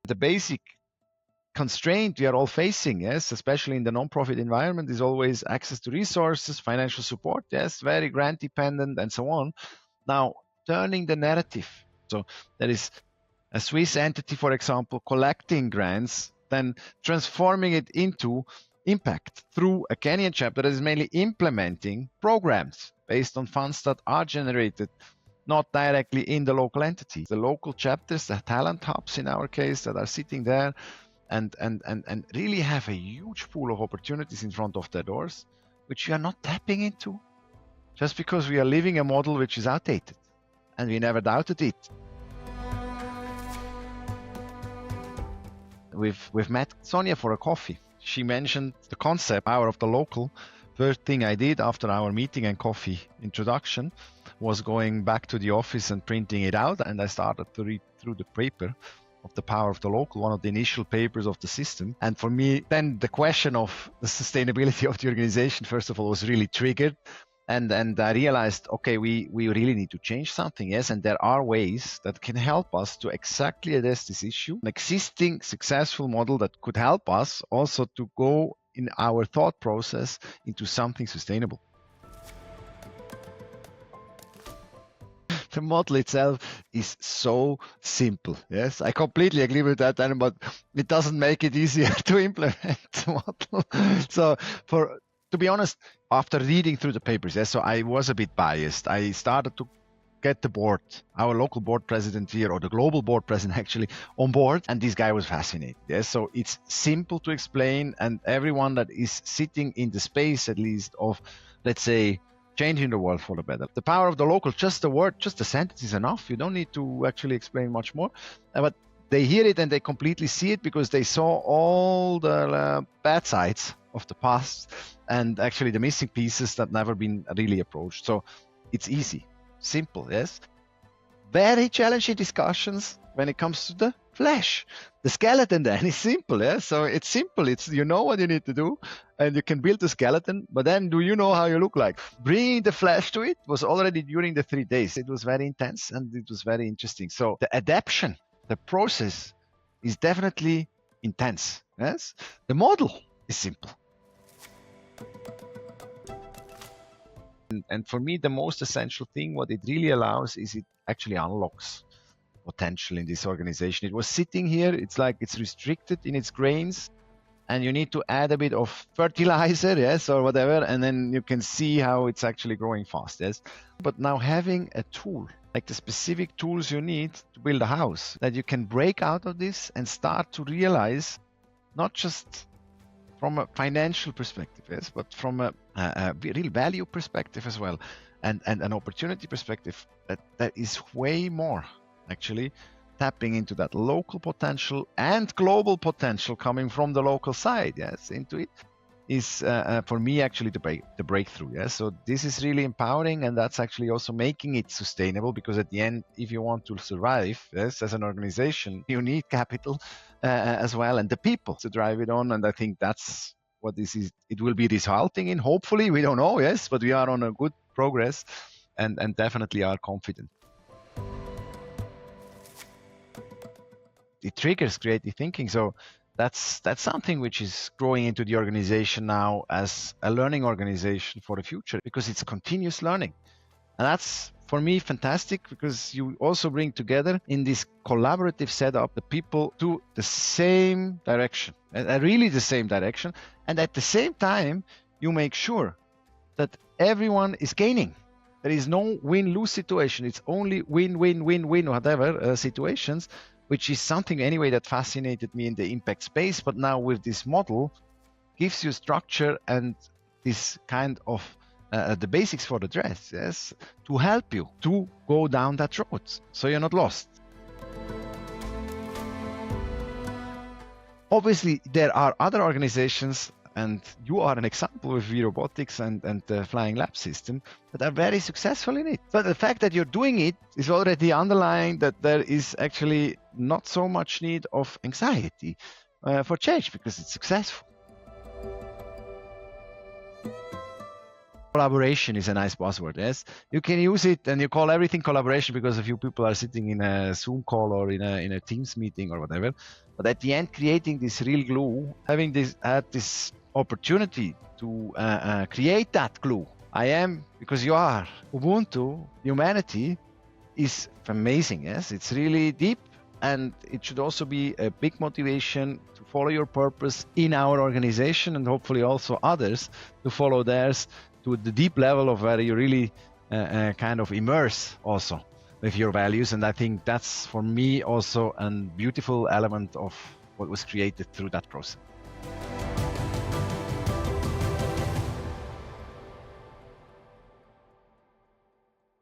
The basic constraint we are all facing, yes, especially in the non-profit environment, is always access to resources, financial support, yes, very grant dependent and so on. Now, turning the narrative. So there is a Swiss entity, for example, collecting grants, then transforming it into impact through a Kenyan chapter that is mainly implementing programs based on funds that are generated not directly in the local entity. The local chapters, the talent hubs in our case, that are sitting there and really have a huge pool of opportunities in front of their doors, which we are not tapping into just because we are living a model which is outdated, and we never doubted it. We've met Sonia for a coffee. She mentioned the concept, power of the local. First thing I did after our meeting and coffee introduction was going back to the office and printing it out, and I started to read through the paper of the power of the local, one of the initial papers of the system. And for me, then the question of the sustainability of the organization, first of all, was really triggered. And I realized, okay, we really need to change something, yes, and there are ways that can help us to exactly address this issue. An existing successful model that could help us also to go in our thought process into something sustainable. The model itself is so simple. Yes, I completely agree with that, but it doesn't make it easier to implement the model. So to be honest, after reading through the papers, yes, so I was a bit biased. I started to get the board, our local board president here, or the global board president actually, on board, and this guy was fascinated. Yes, so it's simple to explain, and everyone that is sitting in the space, at least, of, let's say, changing the world for the better. The power of the local, just the word, just the sentence is enough. You don't need to actually explain much more. But they hear it and they completely see it because they saw all the bad sides of the past and actually the missing pieces that never been really approached. So it's easy, simple, yes. Very challenging discussions when it comes to the flesh. The skeleton then is simple, yeah. So it's simple. It's, you know what you need to do, and you can build the skeleton. But then, do you know how you look like? Bringing the flesh to it was already during the 3 days. It was very intense and it was very interesting. So the adaptation, the process, is definitely intense. Yes, the model is simple. And for me, the most essential thing, what it really allows, is it actually unlocks potential in this organization. It was sitting here, it's like it's restricted in its grains, and you need to add a bit of fertilizer, yes, or whatever, and then you can see how it's actually growing fast, yes. But now having a tool, like the specific tools you need to build a house, that you can break out of this and start to realize, not just from a financial perspective, yes, but from a real value perspective as well, and an opportunity perspective, that is way more actually tapping into that local potential and global potential coming from the local side, yes, into it, is for me actually the breakthrough. Yes, so this is really empowering, and that's actually also making it sustainable, because at the end, if you want to survive, yes, as an organization, you need capital as well, and the people to drive it on. And I think that's what this is. It will be resulting in. Hopefully, we don't know, yes, but we are on a good progress, and definitely are confident. It triggers creative thinking. So that's something which is growing into the organization now as a learning organization for the future, because it's continuous learning. And that's, for me, fantastic, because you also bring together in this collaborative setup the people to the same direction, really the same direction. And at the same time, you make sure that everyone is gaining. There is no win-lose situation. It's only win-win-win-win, whatever situations, which is something anyway that fascinated me in the impact space. But now with this model, gives you structure and this kind of the basics for the dress, yes, to help you to go down that road, so you're not lost. Obviously, there are other organizations, and you are an example with WeRobotics and the Flying Lab system, that are very successful in it. But the fact that you're doing it is already underlying that there is actually not so much need of anxiety for change, because it's successful. Collaboration is a nice buzzword, yes. You can use it and you call everything collaboration because a few people are sitting in a Zoom call or in a Teams meeting or whatever. But at the end, creating this real glue, having had this opportunity to create that glue. I am, because you are, Ubuntu, humanity is amazing. Yes, it's really deep, and it should also be a big motivation to follow your purpose in our organization, and hopefully also others to follow theirs to the deep level of where you really kind of immerse also with your values. And I think that's, for me, also a beautiful element of what was created through that process.